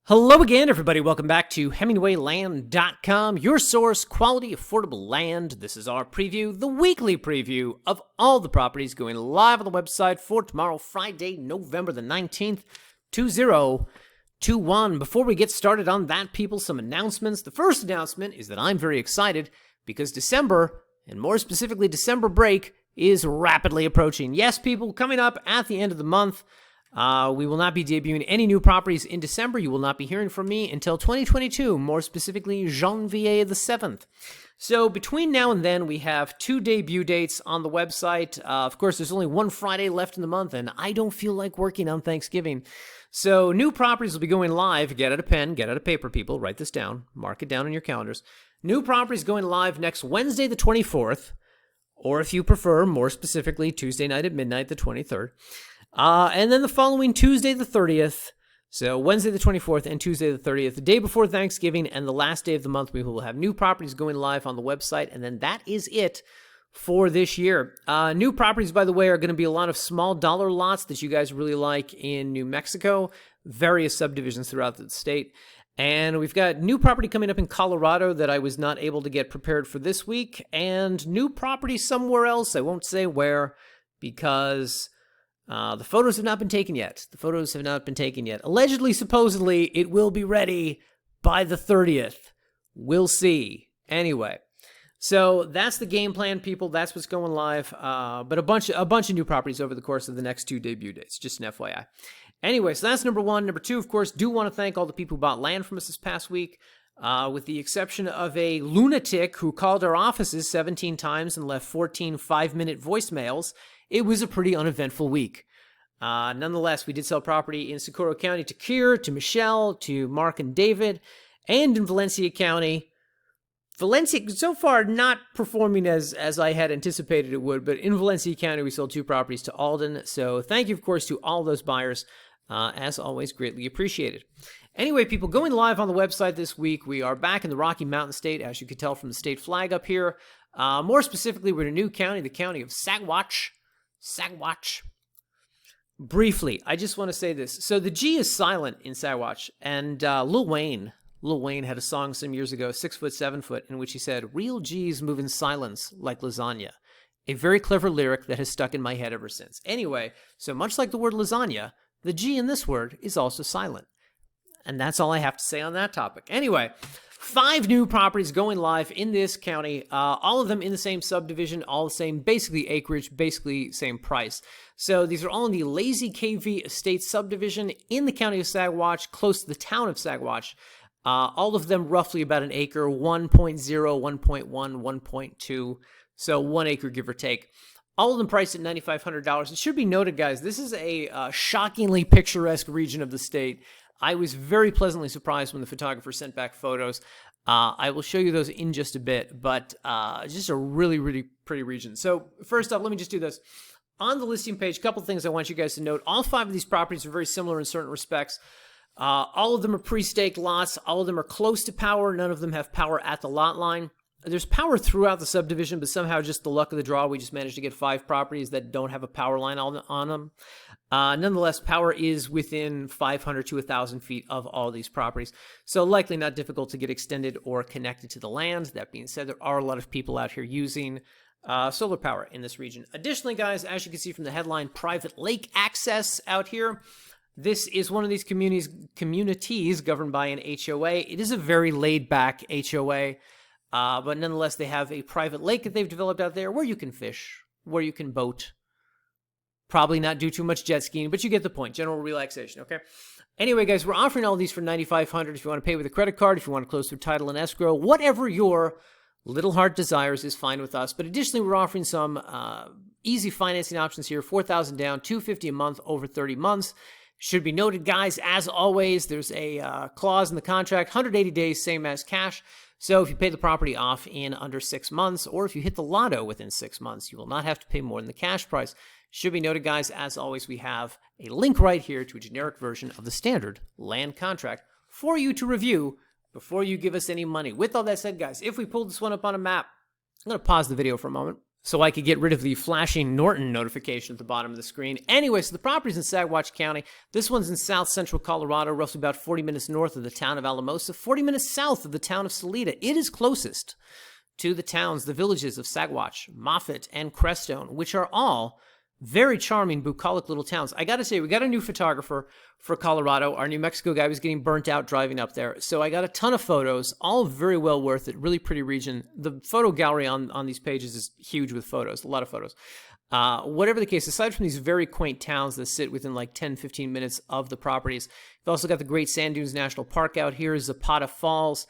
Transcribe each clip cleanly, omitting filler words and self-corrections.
Hello again, everybody. Welcome back to HemingwayLand.com, your source, quality, affordable land. This is our preview, the weekly preview of all the properties going live on the website for tomorrow, Friday, November the 19th, 2021. Before we get started on that, people, some announcements. The first announcement is that I'm very excited because December, and more specifically December break, is rapidly approaching. Yes, people, coming up at the end of the month. We will not be debuting any new properties in December. You will not be hearing from me until 2022, more specifically Janvier the 7th. So between now and then, we have 2 debut dates on the website. Of course, there's only one Friday left in the month, and I don't feel like working on Thanksgiving. So new properties will be going live. Get out a pen, get out a paper, people. Write this down. Mark it down on your calendars. New properties going live next Wednesday the 24th, or if you prefer, more specifically, Tuesday night at midnight the 23rd. And then the following Tuesday the 30th, so Wednesday the 24th and Tuesday the 30th, the day before Thanksgiving and the last day of the month, we will have new properties going live on the website, and then that is it for this year. New properties, by the way, are going to be a lot of small dollar lots that you guys really like in New Mexico, various subdivisions throughout the state. And we've got new property coming up in Colorado that I was not able to get prepared for this week, and new property somewhere else. I won't say where because the photos have not been taken yet. Allegedly, supposedly, it will be ready by the 30th. We'll see. Anyway, so that's the game plan, people. That's what's going live. But a bunch of new properties over the course of the next 2 debut dates. Just an FYI. Anyway, so that's number 1. Number 2, of course, do want to thank all the people who bought land from us this past week, with the exception of a lunatic who called our offices 17 times and left 14 5-minute voicemails. It was a pretty uneventful week. Nonetheless, we did sell property in Socorro County to Kier, to Michelle, to Mark and David, and in Valencia County. Valencia, so far, not performing as I had anticipated it would, but in Valencia County, we sold 2 properties to Alden. So thank you, of course, to all those buyers. As always, greatly appreciated. Anyway, people, going live on the website this week, we are back in the Rocky Mountain State, as you can tell from the state flag up here. More specifically, we're in a new county, the county of Saguache. Briefly, I just want to say this. So the G is silent in Saguache, and Lil Wayne had a song some years ago, 6 Foot, 7 Foot, in which he said, "Real G's move in silence like lasagna." A very clever lyric that has stuck in my head ever since. Anyway, so much like the word lasagna, the G in this word is also silent. And that's all I have to say on that topic. Anyway, 5 new properties going live in this county, all of them in the same subdivision, all the same, basically acreage, basically same price. So these are all in the Lazy KV Estate subdivision in the county of Saguache, close to the town of Saguache. All of them roughly about an acre, 1.0, 1.1, 1.2, so 1 acre give or take. All of them priced at $9,500. It should be noted, guys, this is a shockingly picturesque region of the state. I was very pleasantly surprised when the photographer sent back photos. I will show you those in just a bit, but just a really, really pretty region. So first up, let me just do this. On the listing page, a couple things I want you guys to note. All 5 of these properties are very similar in certain respects. All of them are pre-staked lots. All of them are close to power. None of them have power at the lot line. There's power throughout the subdivision, but somehow just the luck of the draw, we just managed to get 5 properties that don't have a power line on them. Nonetheless, power is within 500 to 1,000 feet of all these properties, so likely not difficult to get extended or connected to the land. That being said, there are a lot of people out here using solar power in this region. Additionally, guys, as you can see from the headline, private lake access out here. This is one of these communities governed by an HOA. It is a very laid-back HOA. But nonetheless, they have a private lake that they've developed out there where you can fish, where you can boat. Probably not do too much jet skiing, but you get the point. General relaxation, okay? Anyway, guys, we're offering all these for $9,500. If you want to pay with a credit card, if you want to close through title and escrow, whatever your little heart desires is fine with us. But additionally, we're offering some easy financing options here. $4,000 down, $250 a month over 30 months. Should be noted, guys, as always, there's a clause in the contract, 180 days, same as cash. So if you pay the property off in under 6 months, or if you hit the lotto within 6 months, you will not have to pay more than the cash price. Should be noted, guys, as always, we have a link right here to a generic version of the standard land contract for you to review before you give us any money. With all that said, guys, if we pull this one up on a map, I'm going to pause the video for a moment. so I could get rid of the flashing Norton notification at the bottom of the screen. Anyway, so the property's in Saguache County. This one's in south central Colorado, roughly about 40 minutes north of the town of Alamosa, 40 minutes south of the town of Salida. It is closest to the towns, the villages of Saguache, Moffett, and Crestone, which are all very charming, bucolic little towns. I got to say, we got a new photographer for Colorado. Our New Mexico guy was getting burnt out driving up there. So I got a ton of photos, all very well worth it. Really pretty region. The photo gallery on these pages is huge with photos, a lot of photos. Whatever the case, aside from these very quaint towns that sit within like 10, 15 minutes of the properties, you've also got the Great Sand Dunes National Park out here, Zapata Falls,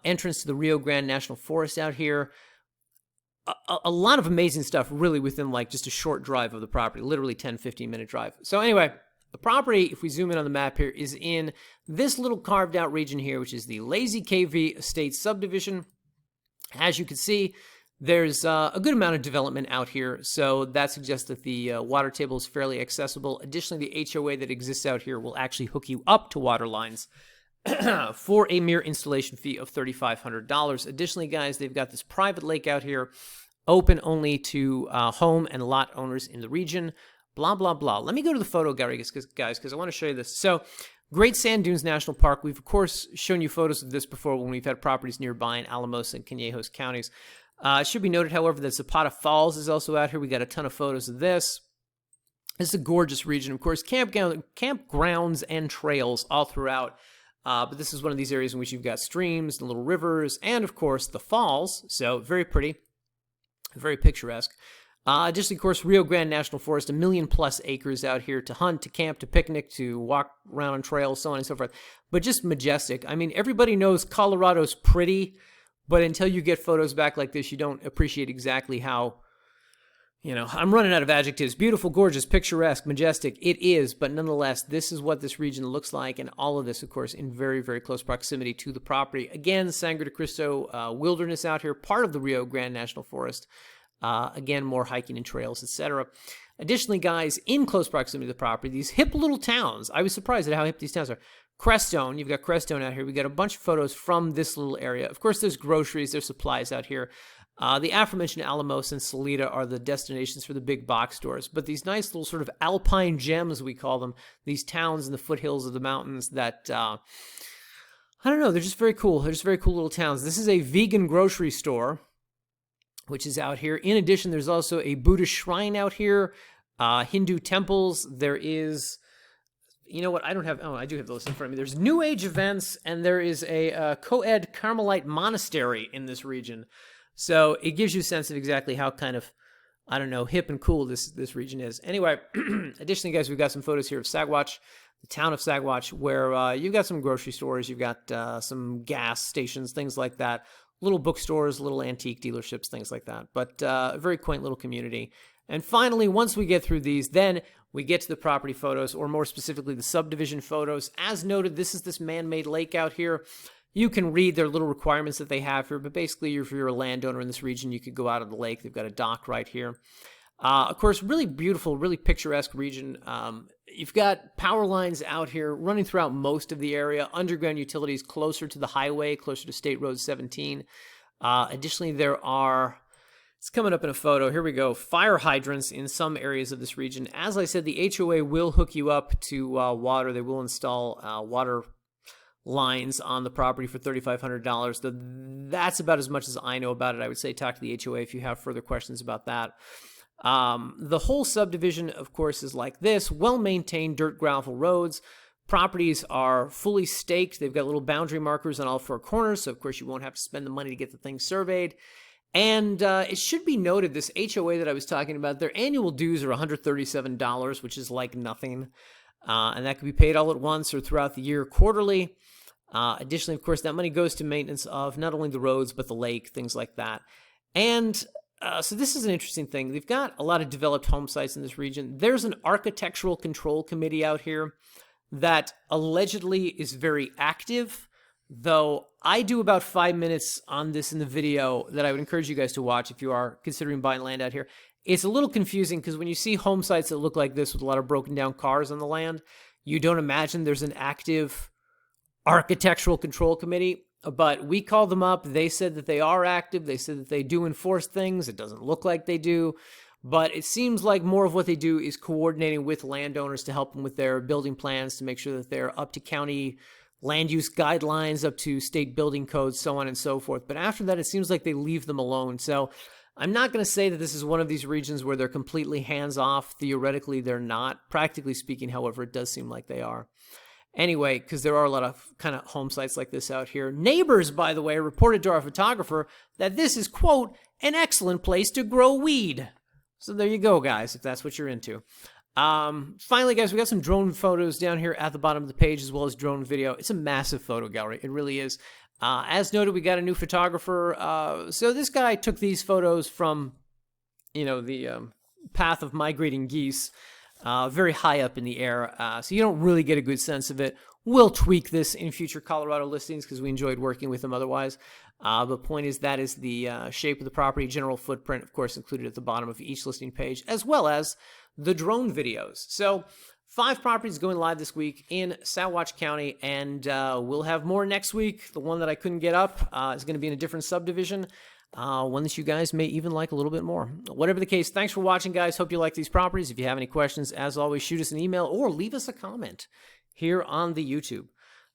entrance to the Rio Grande National Forest out here. A lot of amazing stuff really within like just a short drive of the property, literally 10, 15-minute drive. So anyway, the property, if we zoom in on the map here, is in this little carved out region here, which is the Lazy KV Estate Subdivision. As you can see, there's a good amount of development out here, so that suggests that the water table is fairly accessible. Additionally, the HOA that exists out here will actually hook you up to water lines for a mere installation fee of $3,500. Additionally, guys, they've got this private lake out here, open only to home and lot owners in the region, blah, blah, blah. Let me go to the photo gallery, guys, because I want to show you this. So, Great Sand Dunes National Park, we've, of course, shown you photos of this before when we've had properties nearby in Alamosa and Conejos counties. It should be noted, however, that Zapata Falls is also out here. We got a ton of photos of this. This is a gorgeous region. Of course, campgrounds and trails all throughout. But this is one of these areas in which you've got streams and little rivers, and of course the falls. So very pretty, very picturesque. Additionally, of course, Rio Grande National Forest, 1 million+ acres out here to hunt, to camp, to picnic, to walk around on trails, so on and so forth. But just majestic. I mean, everybody knows Colorado's pretty, but until you get photos back like this, you don't appreciate exactly how, you know, I'm running out of adjectives. Beautiful, gorgeous, picturesque, majestic. It is, but nonetheless, this is what this region looks like, and all of this, of course, in very, very close proximity to the property. Again, Sangre de Cristo wilderness out here, part of the Rio Grande National Forest. Again, more hiking and trails, etc. Additionally, guys, in close proximity to the property, these hip little towns. I was surprised at how hip these towns are. Crestone, you've got Crestone out here. We got a bunch of photos from this little area. Of course, there's groceries, there's supplies out here. The aforementioned Alamos and Salida are the destinations for the big box stores. But these nice little sort of alpine gems, we call them, these towns in the foothills of the mountains that, I don't know, they're just very cool. They're just very cool little towns. This is a vegan grocery store, which is out here. In addition, there's also a Buddhist shrine out here, Hindu temples. There is, you know what, I do have the list in front of me. There's New Age events, and there is a co-ed Carmelite monastery in this region. So it gives you a sense of exactly how kind of, I don't know, hip and cool this region is. Anyway, additionally, guys, we've got some photos here of Saguache, the town of Saguache, where you've got some grocery stores, you've got some gas stations, things like that. Little bookstores, little antique dealerships, things like that. But a very quaint little community. And finally, once we get through these, then we get to the property photos, or more specifically, the subdivision photos. As noted, this is this man-made lake out here. You can read their little requirements that they have here, but basically, if you're a landowner in this region, you could go out on the lake. They've got a dock right here. Of course, really beautiful, really picturesque region. You've got power lines out here running throughout most of the area, underground utilities closer to the highway, closer to State Road 17. Additionally, there are, it's coming up in a photo, here we go, fire hydrants in some areas of this region. As I said, the HOA will hook you up to water. They will install water lines on the property for $3,500. That's about as much as I know about it. I would say talk to the HOA if you have further questions about that. The whole subdivision, of course, is like this. Well-maintained dirt gravel roads. Properties are fully staked. They've got little boundary markers on all four corners, so of course you won't have to spend the money to get the thing surveyed. And it should be noted, this HOA that I was talking about, their annual dues are $137, which is like nothing. And that can be paid all at once or throughout the year quarterly. Additionally, of course, that money goes to maintenance of not only the roads, but the lake, things like that. And so this is an interesting thing. They've got a lot of developed home sites in this region. There's an architectural control committee out here that allegedly is very active, though I do about 5 minutes on this in the video that I would encourage you guys to watch if you are considering buying land out here. It's a little confusing because when you see home sites that look like this with a lot of broken down cars on the land, you don't imagine there's an active architectural control committee. But we called them up. They said that they are active. They said that they do enforce things. It doesn't look like they do. But it seems like more of what they do is coordinating with landowners to help them with their building plans, to make sure that they're up to county land use guidelines, up to state building codes, so on and so forth. But after that, it seems like they leave them alone. So I'm not going to say that this is one of these regions where they're completely hands-off. Theoretically, they're not. Practically speaking, however, it does seem like they are. Anyway, because there are a lot of kind of home sites like this out here. Neighbors, by the way, reported to our photographer that this is, quote, an excellent place to grow weed. So there you go, guys, if that's what you're into. Finally, guys, we got some drone photos down here at the bottom of the page, as well as drone video. It's a massive photo gallery. It really is. As noted, we got a new photographer. So this guy took these photos from, the path of migrating geese, very high up in the air. So you don't really get a good sense of it. We'll tweak this in future Colorado listings because we enjoyed working with them otherwise. The point is that is the shape of the property, general footprint, of course, included at the bottom of each listing page, as well as the drone videos. So 5 properties going live this week in Saguache County, and we'll have more next week. The one that I couldn't get up is going to be in a different subdivision, one that you guys may even like a little bit more. Whatever the case, thanks for watching, guys. Hope you like these properties. If you have any questions, as always, shoot us an email or leave us a comment here on the YouTube.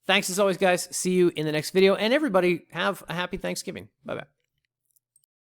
Thanks as always, guys. See you in the next video, and everybody have a happy Thanksgiving. Bye-bye.